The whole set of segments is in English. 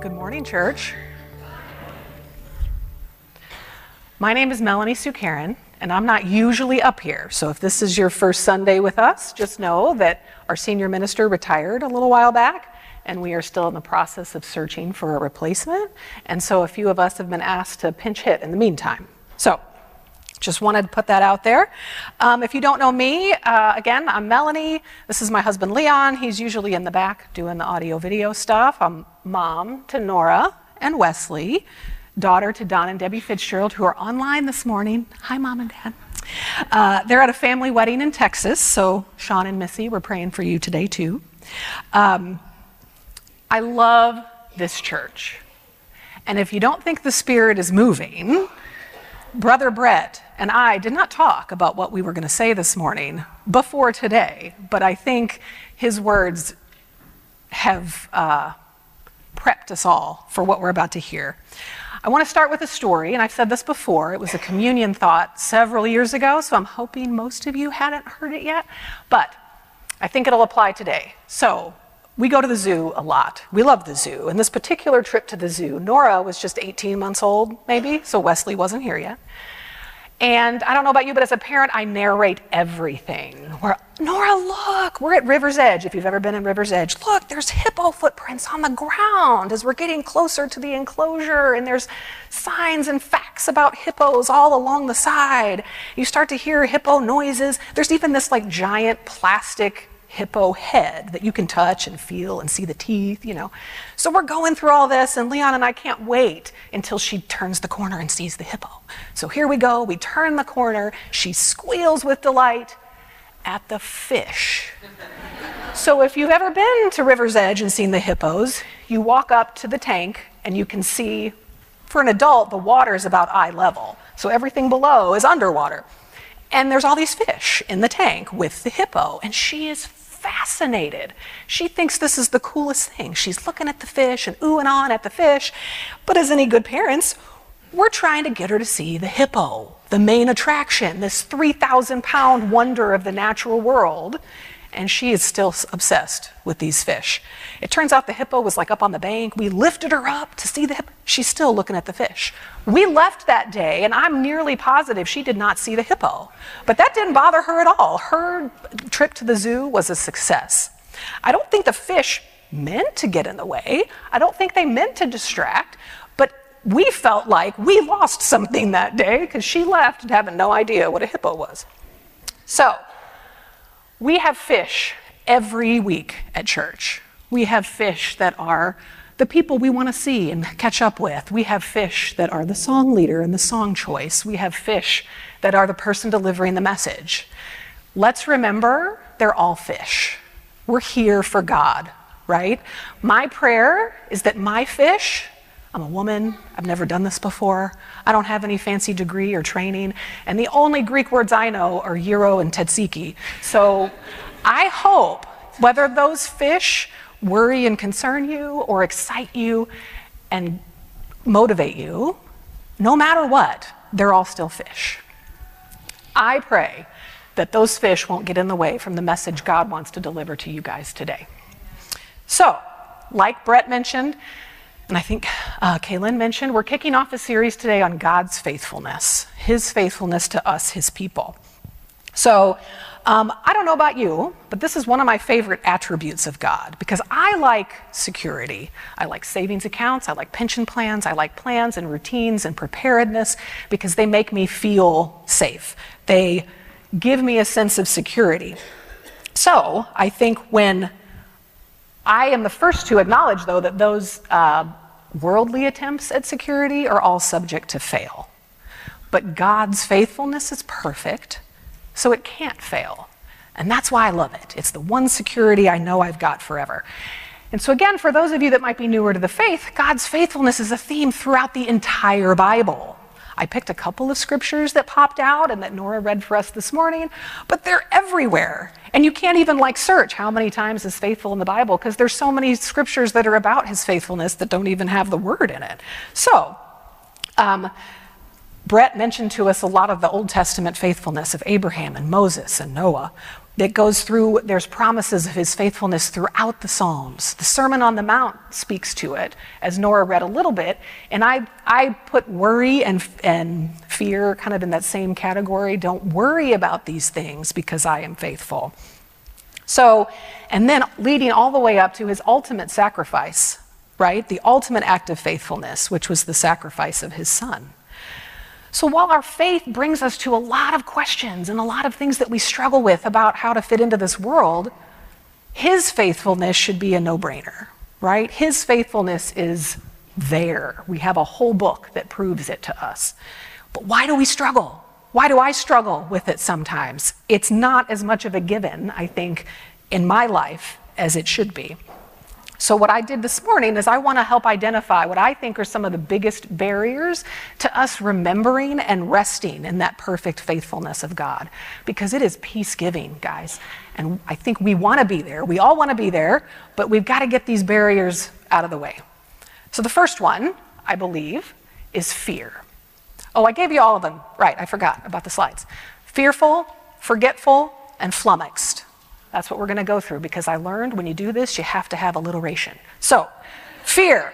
Good morning, church. My name is Melanie Sewkarran, and I'm not usually up here. So if this is your first Sunday with us, just know that our senior minister retired a little while back, and we are still in the process of searching for a replacement. And so a few of us have been asked to pinch hit in the meantime. So just wanted to put that out there. If you don't know me, again, I'm Melanie. This is my husband, Leon. He's usually in the back doing the audio video stuff. I'm mom to Nora and Wesley, daughter to Don and Debbie Fitzgerald, who are online this morning. Hi, Mom and Dad. They're at a family wedding in Texas, so Sean and Missy, we're praying for you today, too. I love this church. And if you don't think the Spirit is moving, Brother Brett and I did not talk about what we were going to say this morning before today, but I think his words have prepped us all for what we're about to hear. I want to start with a story, and I've said this before. It was a communion thought several years ago, so I'm hoping most of you hadn't heard it yet, but I think it'll apply today. So we go to the zoo a lot. We love the zoo. And this particular trip to the zoo, Nora was just 18 months old, maybe, so Wesley wasn't here yet. And I don't know about you, but as a parent, I narrate everything. Nora, look, we're at River's Edge. If you've ever been in River's Edge, look, there's hippo footprints on the ground as we're getting closer to the enclosure, and there's signs and facts about hippos all along the side. You start to hear hippo noises. There's even this like giant plastic hippo head that you can touch and feel and see the teeth, you know. So we're going through all this, and Leon and I can't wait until she turns the corner and sees the hippo. So here we go, we turn the corner, she squeals with delight at the fish. So if you've ever been to River's Edge and seen the hippos, you walk up to the tank and you can see, for an adult, the water is about eye level. So everything below is underwater. And there's all these fish in the tank with the hippo, and she is fascinated. She thinks this is the coolest thing. She's looking at the fish and ooh and ahhing at the fish. But as any good parents, we're trying to get her to see the hippo, the main attraction, this 3,000-pound wonder of the natural world. And she is still obsessed with these fish. It turns out the hippo was like up on the bank. We lifted her up to see the hippo. She's still looking at the fish. We left that day, and I'm nearly positive she did not see the hippo. But that didn't bother her at all. Her trip to the zoo was a success. I don't think the fish meant to get in the way. I don't think they meant to distract. But we felt like we lost something that day because she left having no idea what a hippo was. So we have fish every week at church. We have fish that are the people we want to see and catch up with. We have fish that are the song leader and the song choice. We have fish that are the person delivering the message. Let's remember, they're all fish. We're here for God, right? My prayer is that my fish, I'm a woman, I've never done this before, I don't have any fancy degree or training, and the only Greek words I know are gyro and tzatziki. So I hope, whether those fish worry and concern you or excite you and motivate you, no matter what, they're all still fish. I pray that those fish won't get in the way from the message God wants to deliver to you guys today. So, like Brett mentioned, and I think Kaylin mentioned, we're kicking off a series today on God's faithfulness, his faithfulness to us, his people. So I don't know about you, but this is one of my favorite attributes of God because I like security. I like savings accounts, I like pension plans, I like plans and routines and preparedness because they make me feel safe. They give me a sense of security. So I think when I am the first to acknowledge, though, that those worldly attempts at security are all subject to fail. But God's faithfulness is perfect, so it can't fail. And that's why I love it. It's the one security I know I've got forever. And so again, for those of you that might be newer to the faith, God's faithfulness is a theme throughout the entire Bible. I picked a couple of scriptures that popped out and that Nora read for us this morning, but they're everywhere. And you can't even search how many times is faithful in the Bible because there's so many scriptures that are about his faithfulness that don't even have the word in it. So, Brett mentioned to us a lot of the Old Testament faithfulness of Abraham and Moses and Noah. that goes through, there's promises of his faithfulness throughout the Psalms. The Sermon on the Mount speaks to it, as Nora read a little bit, and I put worry and fear kind of in that same category. Don't worry about these things because I am faithful. So, and then leading all the way up to his ultimate sacrifice, right? The ultimate act of faithfulness, which was the sacrifice of his son. So while our faith brings us to a lot of questions and a lot of things that we struggle with about how to fit into this world, his faithfulness should be a no-brainer, right? His faithfulness is there. We have a whole book that proves it to us. But why do we struggle? Why do I struggle with it sometimes? It's not as much of a given, I think, in my life as it should be. So what I did this morning is I want to help identify what I think are some of the biggest barriers to us remembering and resting in that perfect faithfulness of God. Because it is peace-giving, guys. And I think we want to be there. We all want to be there, but we've got to get these barriers out of the way. So the first one, I believe, is fear. Oh, I gave you all of them. Right, I forgot about the slides. Fearful, forgetful, and flummoxed. That's what we're going to go through, because I learned when you do this, you have to have alliteration. So, fear.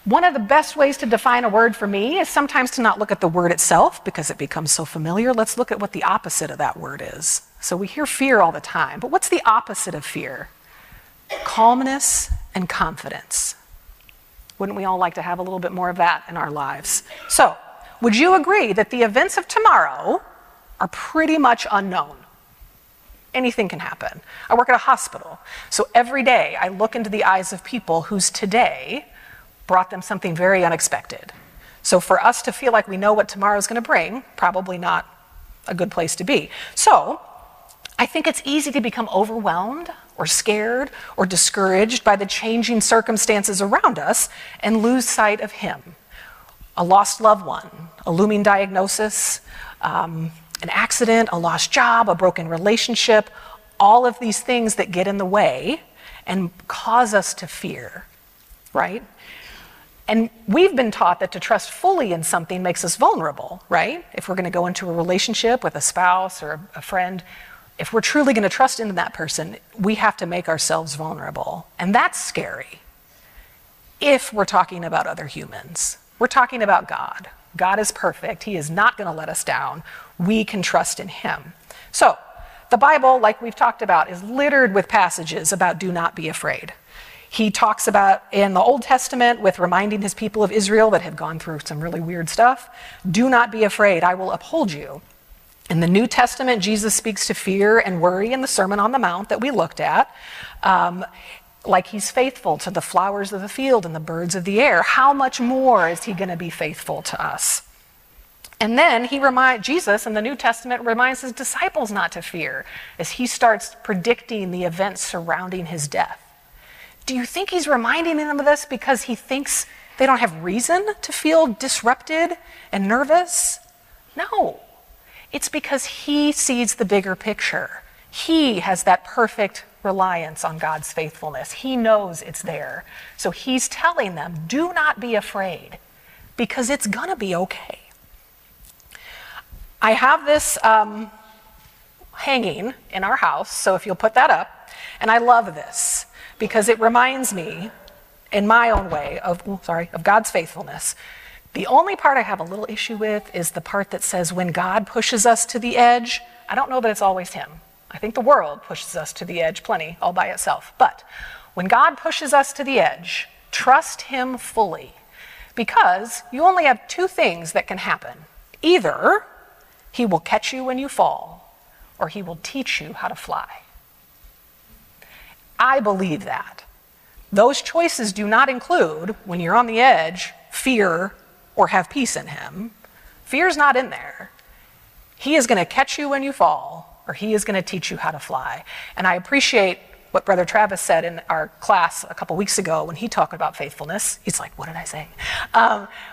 One of the best ways to define a word for me is sometimes to not look at the word itself because it becomes so familiar. Let's look at what the opposite of that word is. So we hear fear all the time, but what's the opposite of fear? Calmness and confidence. Wouldn't we all like to have a little bit more of that in our lives? So, would you agree that the events of tomorrow are pretty much unknown? Anything can happen. I work at a hospital, so every day I look into the eyes of people whose today brought them something very unexpected. So for us to feel like we know what tomorrow's going to bring, probably not a good place to be. So I think it's easy to become overwhelmed or scared or discouraged by the changing circumstances around us and lose sight of him. A lost loved one, a looming diagnosis, an accident, a lost job, a broken relationship, all of these things that get in the way and cause us to fear, right? And we've been taught that to trust fully in something makes us vulnerable, right? If we're going to go into a relationship with a spouse or a friend, if we're truly going to trust into that person, we have to make ourselves vulnerable. And that's scary if we're talking about other humans. We're talking about God. God is perfect. He is not going to let us down. We can trust in him. So, the Bible, like we've talked about, is littered with passages about do not be afraid. He talks about in the Old Testament with reminding his people of Israel that have gone through some really weird stuff. Do not be afraid. I will uphold you. In the New Testament, Jesus speaks to fear and worry in the Sermon on the Mount that we looked at. Like he's faithful to the flowers of the field and the birds of the air. How much more is he going to be faithful to us? And then Jesus in the New Testament reminds his disciples not to fear as he starts predicting the events surrounding his death. Do you think he's reminding them of this because he thinks they don't have reason to feel disrupted and nervous? No. It's because he sees the bigger picture. He has that perfect reliance on God's faithfulness. He knows it's there. So he's telling them, do not be afraid, because it's going to be okay. I have this hanging in our house, so if you'll put that up, and I love this because it reminds me, in my own way, of God's faithfulness. The only part I have a little issue with is the part that says when God pushes us to the edge. I don't know that it's always him. I think the world pushes us to the edge plenty all by itself. But when God pushes us to the edge, trust him fully, because you only have two things that can happen. Either he will catch you when you fall, or he will teach you how to fly. I believe that. Those choices do not include, when you're on the edge, fear or have peace in him. Fear's not in there. He is going to catch you when you fall, or he is going to teach you how to fly. And I appreciate what Brother Travis said in our class a couple weeks ago when he talked about faithfulness. He's like, what did I say?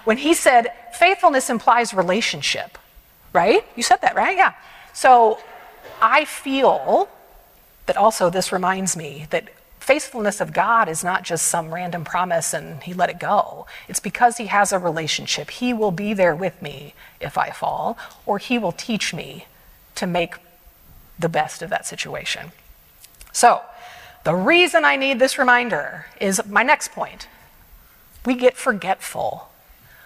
When he said, faithfulness implies relationship, right? You said that, right? Yeah. So I feel that also this reminds me that faithfulness of God is not just some random promise and he let it go. It's because he has a relationship. He will be there with me if I fall, or he will teach me to make the best of that situation. So, the reason I need this reminder is my next point. We get forgetful.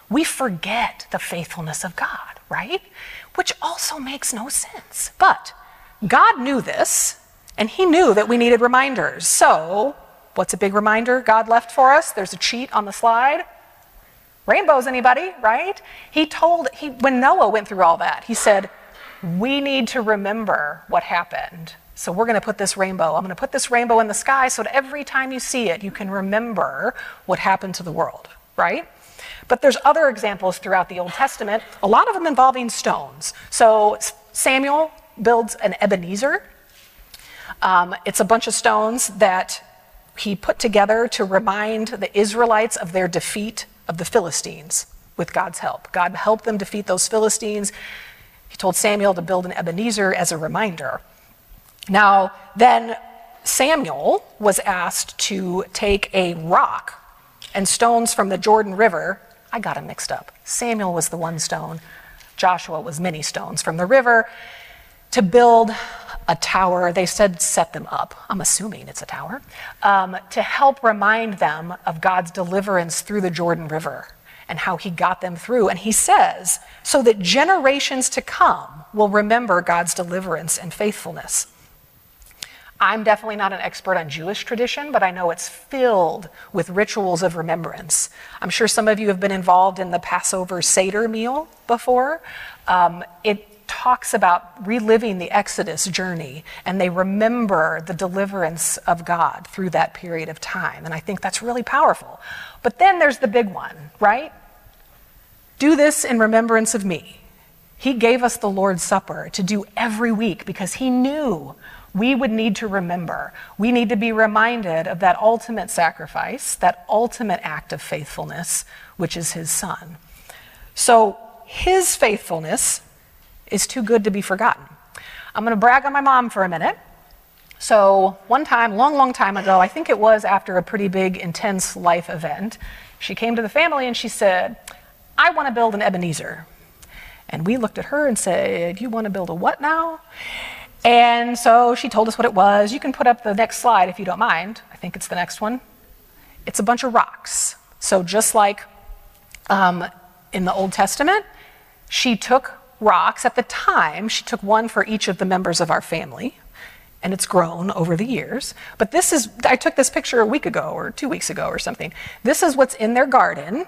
We forget the faithfulness of God, right? Which also makes no sense. But God knew this, and he knew that we needed reminders. So, what's a big reminder God left for us? There's a cheat on the slide. Rainbows, anybody, right? When Noah went through all that, he said, we need to remember what happened. So we're going to put this rainbow. I'm going to put this rainbow in the sky so that every time you see it, you can remember what happened to the world, right? But there's other examples throughout the Old Testament, a lot of them involving stones. So Samuel builds an Ebenezer. It's a bunch of stones that he put together to remind the Israelites of their defeat of the Philistines with God's help. God helped them defeat those Philistines. He told Samuel to build an Ebenezer as a reminder. Now, then Samuel was asked to take a rock and stones from the Jordan River. I got them mixed up. Samuel was the one stone. Joshua was many stones from the river to build a tower. They said set them up. I'm assuming it's a tower. To help remind them of God's deliverance through the Jordan River and how he got them through. And he says, so that generations to come will remember God's deliverance and faithfulness. I'm definitely not an expert on Jewish tradition, but I know it's filled with rituals of remembrance. I'm sure some of you have been involved in the Passover Seder meal before. It talks about reliving the Exodus journey, and they remember the deliverance of God through that period of time. And I think that's really powerful. But then there's the big one, right? Do this in remembrance of me. He gave us the Lord's Supper to do every week because he knew we would need to remember. We need to be reminded of that ultimate sacrifice, that ultimate act of faithfulness, which is his son. So his faithfulness is too good to be forgotten. I'm going to brag on my mom for a minute. So one time, long time ago, I think it was after a pretty big, intense life event, she came to the family and she said, I want to build an Ebenezer. And we looked at her and said, you want to build a what now? And so she told us what it was. You can put up the next slide if you don't mind. I think it's the next one. It's a bunch of rocks. So just like in the Old Testament, she took rocks. At the time, she took one for each of the members of our family, and it's grown over the years. But I took this picture a week ago or 2 weeks ago or something. This is what's in their garden,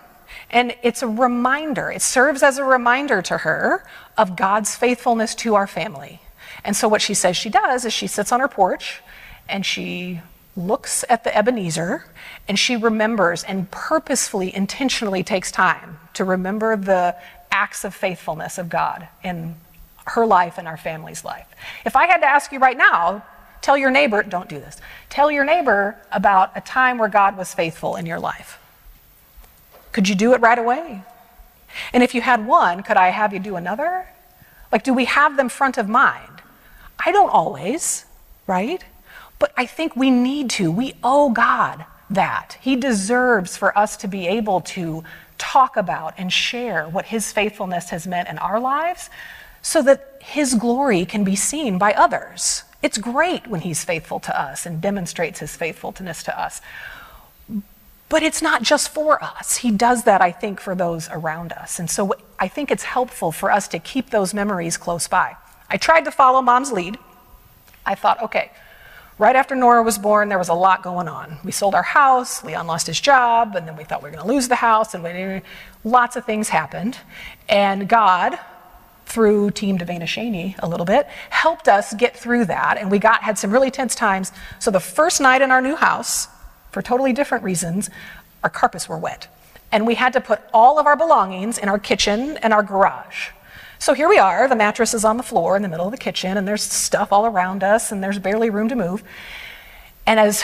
and it's a reminder. It serves as a reminder to her of God's faithfulness to our family. And so what she says she does is she sits on her porch and she looks at the Ebenezer and she remembers and purposefully, intentionally takes time to remember the acts of faithfulness of God in her life and our family's life. If I had to ask you right now, tell your neighbor, don't do this, tell your neighbor about a time where God was faithful in your life. Could you do it right away? And if you had one, could I have you do another? Like, do we have them front of mind? I don't always, right? But I think we need to. We owe God that. He deserves for us to be able to talk about and share what his faithfulness has meant in our lives so that his glory can be seen by others. It's great when he's faithful to us and demonstrates his faithfulness to us. But it's not just for us. He does that, I think, for those around us. And so I think it's helpful for us to keep those memories close by. I tried to follow Mom's lead. I thought, okay, right after Nora was born, there was a lot going on. We sold our house, Leon lost his job, and then we thought we were going to lose the house, and lots of things happened. And God, through Team Devana Shaney a little bit, helped us get through that, and we had some really tense times. So the first night in our new house, for totally different reasons, our carpets were wet. And we had to put all of our belongings in our kitchen and our garage. So here we are, the mattress is on the floor in the middle of the kitchen, and there's stuff all around us, and there's barely room to move. And as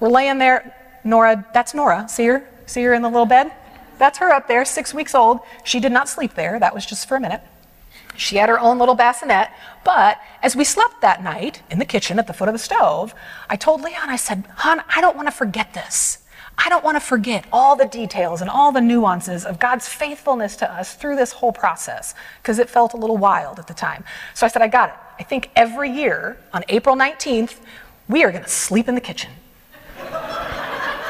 we're laying there, Nora, that's Nora, see her? See her in the little bed? That's her up there, 6 weeks old. She did not sleep there, that was just for a minute. She had her own little bassinet, but as we slept that night in the kitchen at the foot of the stove, I told Leon, I said, hon, I don't want to forget this. I don't want to forget all the details and all the nuances of God's faithfulness to us through this whole process, because it felt a little wild at the time. So I said, I got it. I think every year on April 19th, we are going to sleep in the kitchen.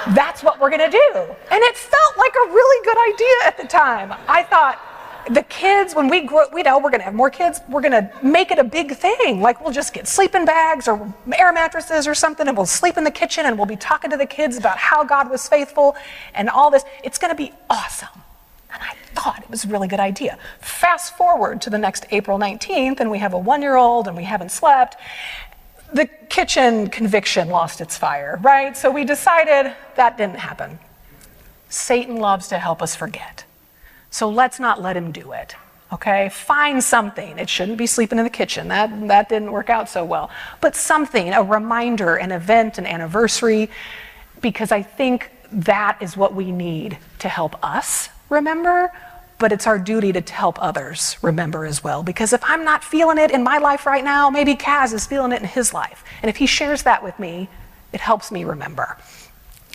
That's what we're going to do. And it felt like a really good idea at the time. I thought, the kids, when we grow, we know we're going to have more kids, we're going to make it a big thing. Like, we'll just get sleeping bags or air mattresses or something, and we'll sleep in the kitchen, and we'll be talking to the kids about how God was faithful and all this. It's going to be awesome. And I thought it was a really good idea. Fast forward to the next April 19th, and we have a 1-year-old, and we haven't slept. The kitchen conviction lost its fire, right? So we decided that didn't happen. Satan loves to help us forget. So let's not let him do it, okay? Find something. It shouldn't be sleeping in the kitchen. That didn't work out so well. But something, a reminder, an event, an anniversary, because I think that is what we need to help us remember, but it's our duty to help others remember as well. Because if I'm not feeling it in my life right now, maybe Kaz is feeling it in his life. And if he shares that with me, it helps me remember.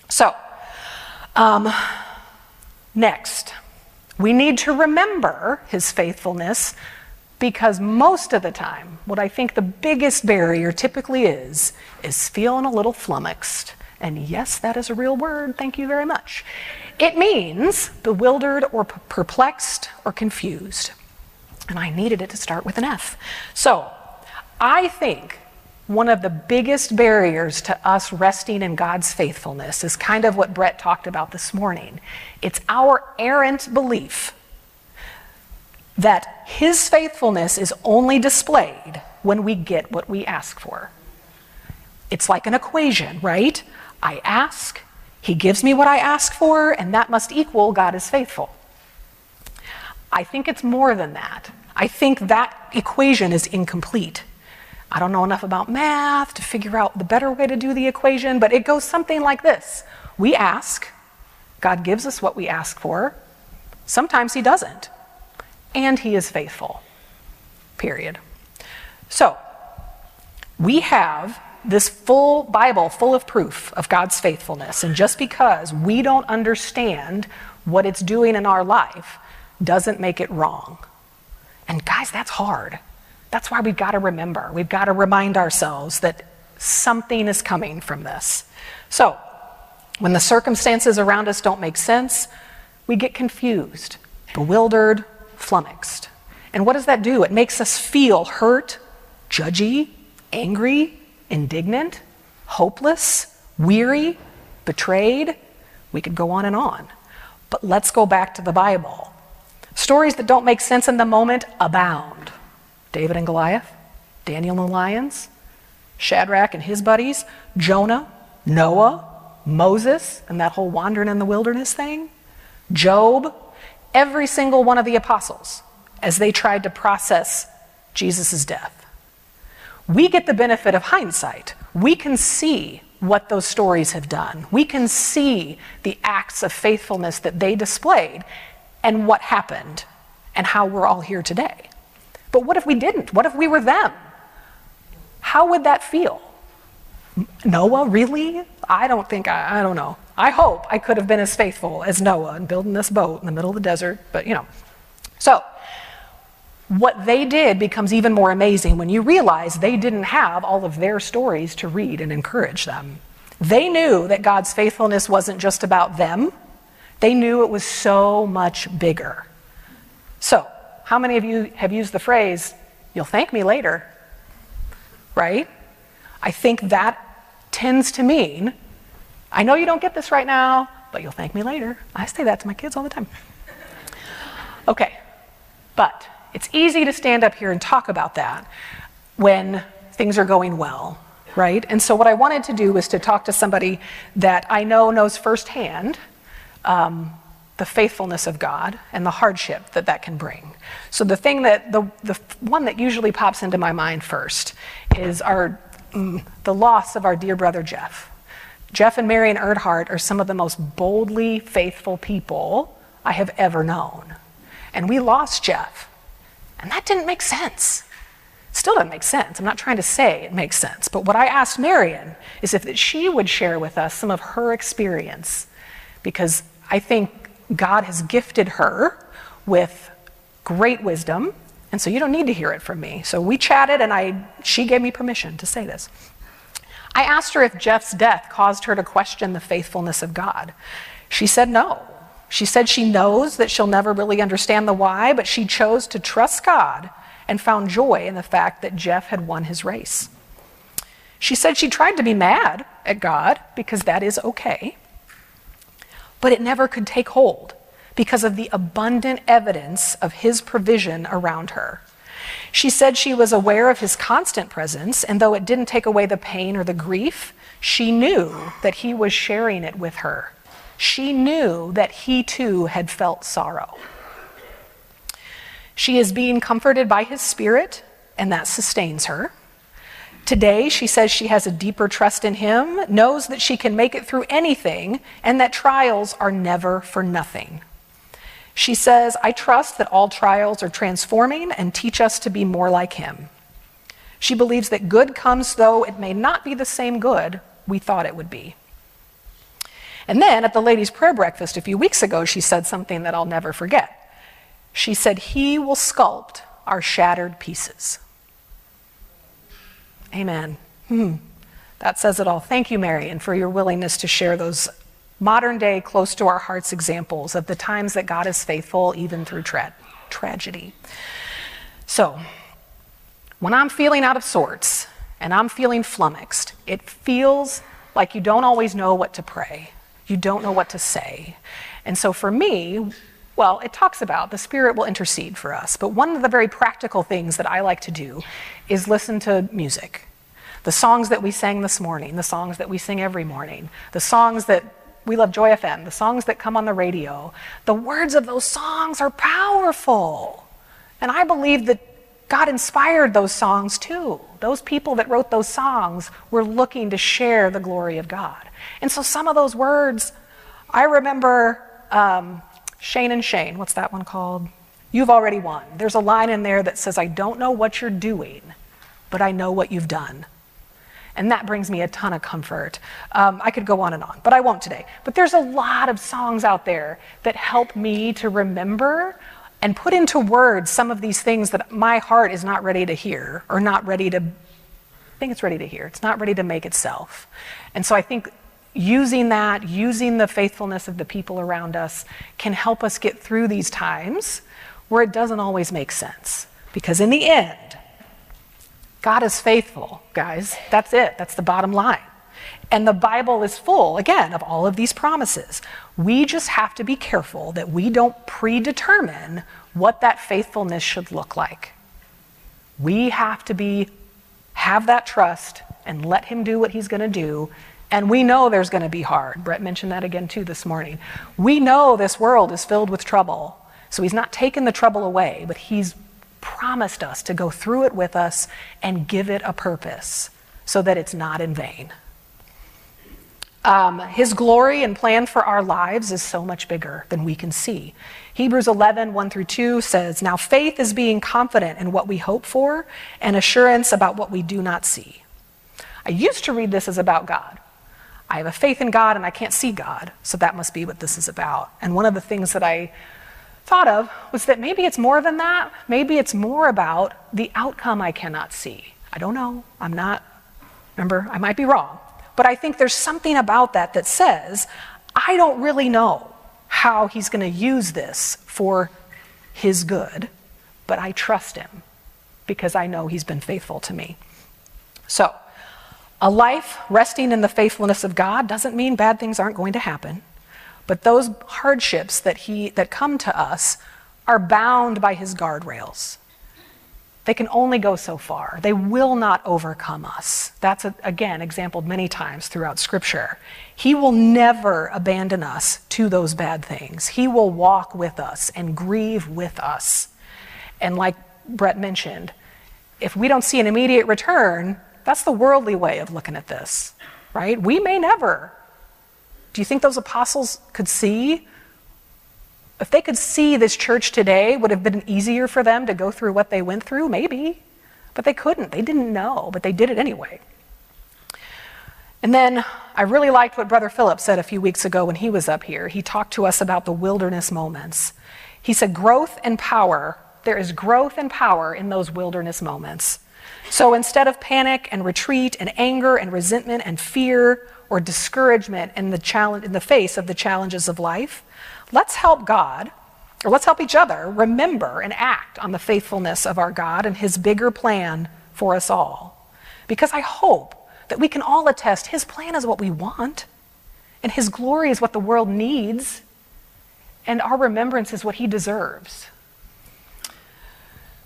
So, next. We need to remember his faithfulness, because most of the time, what I think the biggest barrier typically is feeling a little flummoxed. And yes, that is a real word. Thank you very much. It means bewildered or perplexed or confused. And I needed it to start with an F. So I think one of the biggest barriers to us resting in God's faithfulness is kind of what Brett talked about this morning. It's our errant belief that his faithfulness is only displayed when we get what we ask for. It's like an equation, right? I ask, he gives me what I ask for, and that must equal God is faithful. I think it's more than that. I think that equation is incomplete. I don't know enough about math to figure out the better way to do the equation, but it goes something like this. We ask, God gives us what we ask for. Sometimes he doesn't. And he is faithful. Period. So, we have this full Bible full of proof of God's faithfulness. And just because we don't understand what it's doing in our life doesn't make it wrong. And guys, that's hard. That's why we've got to remember. We've got to remind ourselves that something is coming from this. So, when the circumstances around us don't make sense, we get confused, bewildered, flummoxed. And what does that do? It makes us feel hurt, judgy, angry, indignant, hopeless, weary, betrayed. We could go on and on. But let's go back to the Bible. Stories that don't make sense in the moment abound. David and Goliath, Daniel and the lions, Shadrach and his buddies, Jonah, Noah, Moses, and that whole wandering in the wilderness thing, Job, every single one of the apostles as they tried to process Jesus' death. We get the benefit of hindsight. We can see what those stories have done. We can see the acts of faithfulness that they displayed and what happened and how we're all here today. But what if we didn't? What if we were them? How would that feel? Noah, really? I don't know. I hope I could have been as faithful as Noah in building this boat in the middle of the desert, but So, what they did becomes even more amazing when you realize they didn't have all of their stories to read and encourage them. They knew that God's faithfulness wasn't just about them. They knew it was so much bigger. So, how many of you have used the phrase, "You'll thank me later," right? I think that tends to mean, I know you don't get this right now, but you'll thank me later. I say that to my kids all the time. Okay, but it's easy to stand up here and talk about that when things are going well, right? And so what I wanted to do was to talk to somebody that I know knows firsthand the faithfulness of God and the hardship that can bring. So the thing that, the one that usually pops into my mind first is the loss of our dear brother Jeff. Jeff and Marion Earnhardt are some of the most boldly faithful people I have ever known. And we lost Jeff. And that didn't make sense. It still doesn't make sense. I'm not trying to say it makes sense. But what I asked Marion is if she would share with us some of her experience because I think God has gifted her with great wisdom, and so you don't need to hear it from me. So we chatted, and she gave me permission to say this. I asked her if Jeff's death caused her to question the faithfulness of God. She said no. She said she knows that she'll never really understand the why, but she chose to trust God and found joy in the fact that Jeff had won his race. She said she tried to be mad at God, because that is okay, but it never could take hold because of the abundant evidence of his provision around her. She said she was aware of his constant presence, and though it didn't take away the pain or the grief, she knew that he was sharing it with her. She knew that he too had felt sorrow. She is being comforted by his Spirit, and that sustains her. Today, she says she has a deeper trust in him, knows that she can make it through anything, and that trials are never for nothing. She says, I trust that all trials are transforming and teach us to be more like him. She believes that good comes, though it may not be the same good we thought it would be. And then at the ladies' prayer breakfast a few weeks ago, she said something that I'll never forget. She said, he will sculpt our shattered pieces. Amen. That says it all. Thank you, Marion, for your willingness to share those modern day, close to our hearts examples of the times that God is faithful even through tragedy. So, when I'm feeling out of sorts and I'm feeling flummoxed, it feels like you don't always know what to pray. You don't know what to say. And so for me, well, it talks about the Spirit will intercede for us. But one of the very practical things that I like to do is listen to music. The songs that we sang this morning, the songs that we sing every morning, the songs that we love Joy FM, the songs that come on the radio, the words of those songs are powerful. And I believe that God inspired those songs too. Those people that wrote those songs were looking to share the glory of God. And so some of those words, I remember Shane and Shane, what's that one called? You've already won. There's a line in there that says, I don't know what you're doing, but I know what you've done. And that brings me a ton of comfort. I could go on and on, but I won't today. But there's a lot of songs out there that help me to remember and put into words some of these things that my heart is not ready to hear, or not ready to, I think it's ready to hear. It's not ready to make itself. And so I think using the faithfulness of the people around us can help us get through these times where it doesn't always make sense. Because in the end, God is faithful, guys. That's it. That's the bottom line. And the Bible is full, again, of all of these promises. We just have to be careful that we don't predetermine what that faithfulness should look like. We have to have that trust and let him do what he's going to do. And we know there's going to be hard. Brett mentioned that again too this morning. We know this world is filled with trouble. So he's not taken the trouble away, but he's promised us to go through it with us and give it a purpose so that it's not in vain. His glory and plan for our lives is so much bigger than we can see. Hebrews 11, 1-2 says, now faith is being confident in what we hope for and assurance about what we do not see. I used to read this as about God. I have a faith in God and I can't see God, so that must be what this is about. And one of the things that I thought of was that maybe it's more than that. Maybe it's more about the outcome I cannot see. I don't know. I might be wrong. But I think there's something about that says, I don't really know how he's going to use this for his good, but I trust him because I know he's been faithful to me. So, a life resting in the faithfulness of God doesn't mean bad things aren't going to happen, but those hardships that come to us are bound by his guardrails. They can only go so far. They will not overcome us. That's, again, exampled many times throughout Scripture. He will never abandon us to those bad things. He will walk with us and grieve with us. And like Brett mentioned, if we don't see an immediate return, that's the worldly way of looking at this, right? We may never. Do you think those apostles could see? If they could see this church today, would it have been easier for them to go through what they went through? Maybe. But they couldn't. They didn't know, but they did it anyway. And then I really liked what Brother Philip said a few weeks ago when he was up here. He talked to us about the wilderness moments. He said growth and power, there is growth and power in those wilderness moments. So instead of panic and retreat and anger and resentment and fear or discouragement in the face of the challenges of life, let's help God, or let's help each other remember and act on the faithfulness of our God and his bigger plan for us all. Because I hope that we can all attest his plan is what we want, and his glory is what the world needs, and our remembrance is what he deserves.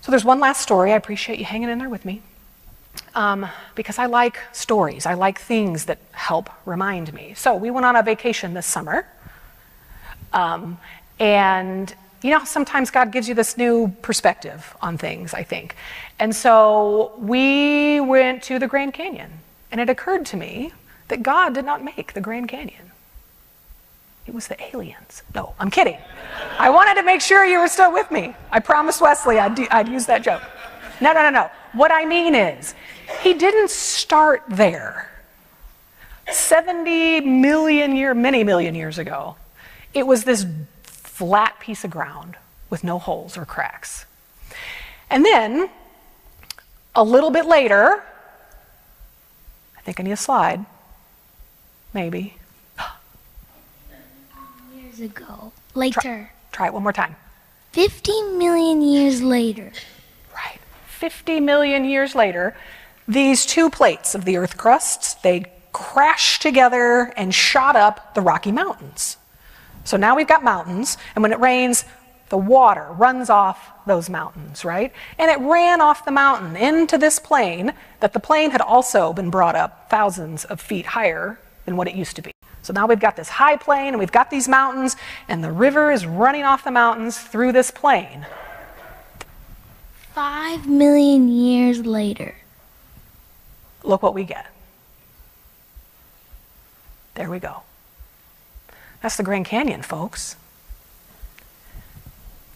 So there's one last story. I appreciate you hanging in there with me. Because I like stories. I like things that help remind me. So we went on a vacation this summer. And you know, sometimes God gives you this new perspective on things, I think. And so we went to the Grand Canyon. And it occurred to me that God did not make the Grand Canyon. It was the aliens. No, I'm kidding. I wanted to make sure you were still with me. I promised Wesley I'd use that joke. No. What I mean is, he didn't start there. 70 million many million years ago, it was this flat piece of ground with no holes or cracks. And then, a little bit later, I think I need a slide. Maybe. Years ago. Later. Try it one more time. 50 million years later. Right. 50 million years later, these two plates of the Earth crust, they crashed together and shot up the Rocky Mountains. So now we've got mountains, and when it rains, the water runs off those mountains, right? And it ran off the mountain into this plain, that the plain had also been brought up thousands of feet higher than what it used to be. So now we've got this high plain, and we've got these mountains, and the river is running off the mountains through this plain. 5 million years later. Look what we get. There we go. That's the Grand Canyon, folks.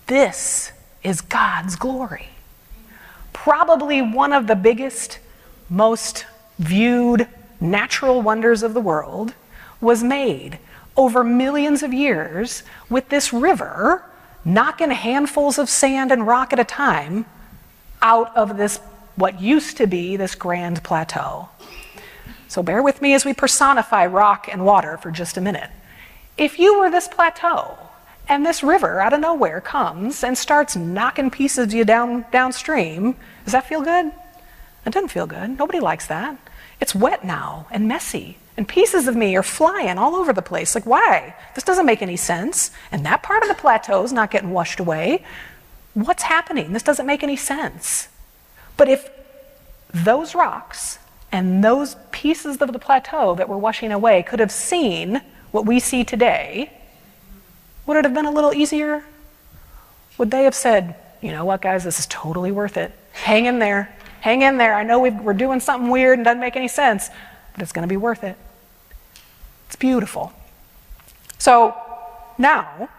This is God's glory. Probably one of the biggest, most viewed natural wonders of the world was made over millions of years with this river knocking handfuls of sand and rock at a time out of this, what used to be this grand plateau. So bear with me as we personify rock and water for just a minute. If you were this plateau, and this river out of nowhere comes and starts knocking pieces of you downstream, does that feel good? It doesn't feel good. Nobody likes that. It's wet now and messy, and pieces of me are flying all over the place. Like, why? This doesn't make any sense. And that part of the plateau is not getting washed away. What's happening? This doesn't make any sense. But if those rocks and those pieces of the plateau that were washing away could have seen what we see today, would it have been a little easier? Would they have said, you know what, guys, this is totally worth it. Hang in there. Hang in there. I know we're doing something weird and doesn't make any sense, but it's going to be worth it. It's beautiful. So now,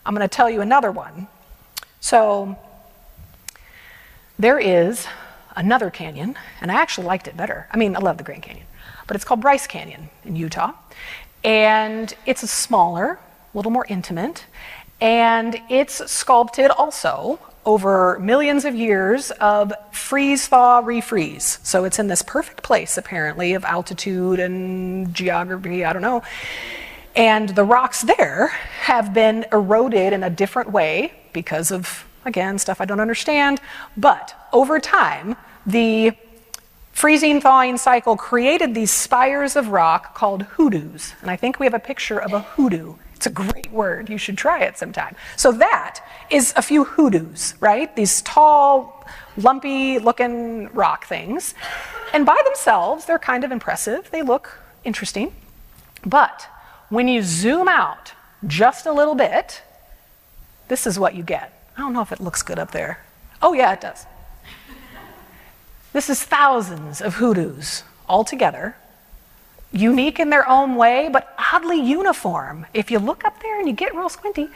I'm going to tell you another one. So there is another canyon, and I actually liked it better. I mean, I love the Grand Canyon, but it's called Bryce Canyon in Utah. And it's a smaller, a little more intimate, and it's sculpted also over millions of years of freeze, thaw, refreeze. So it's in this perfect place, apparently, of altitude and geography, I don't know. And the rocks there have been eroded in a different way because of, again, stuff I don't understand. But over time, the freezing, thawing cycle created these spires of rock called hoodoos. And I think we have a picture of a hoodoo. It's a great word. You should try it sometime. So that is a few hoodoos, right? These tall, lumpy-looking rock things. And by themselves, they're kind of impressive. They look interesting. But when you zoom out just a little bit, this is what you get. I don't know if it looks good up there. Oh, yeah, it does. This is thousands of hoodoos all together, unique in their own way, but oddly uniform. If you look up there and you get real squinty,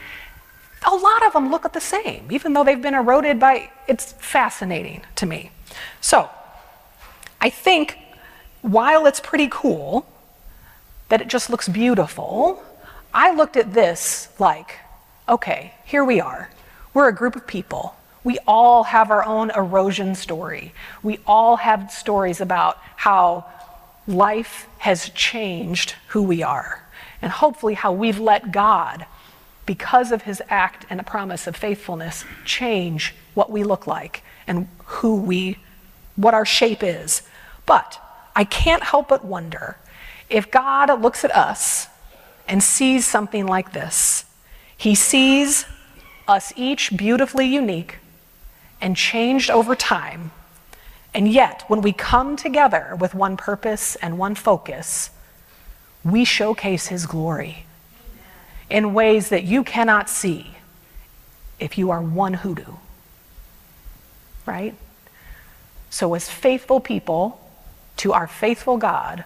a lot of them look the same, even though they've been eroded by, it's fascinating to me. So, I think while it's pretty cool that it just looks beautiful, I looked at this like, okay, here we are. We're a group of people. We all have our own erosion story. We all have stories about how life has changed who we are, and hopefully how we've let God, because of his act and a promise of faithfulness, change what we look like and what our shape is. But I can't help but wonder if God looks at us and sees something like this. He sees us each beautifully unique and changed over time. And yet, when we come together with one purpose and one focus, we showcase his glory in ways that you cannot see if you are one hoodoo. Right? So as faithful people to our faithful God,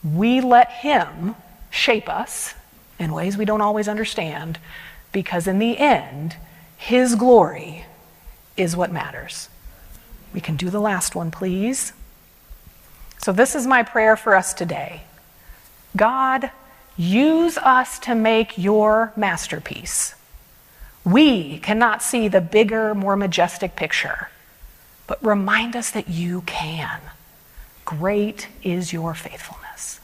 we let him shape us in ways we don't always understand, because in the end, his glory is what matters. We can do the last one, please. So this is my prayer for us today. God, use us to make your masterpiece. We cannot see the bigger, more majestic picture, but remind us that you can. Great is your faithfulness.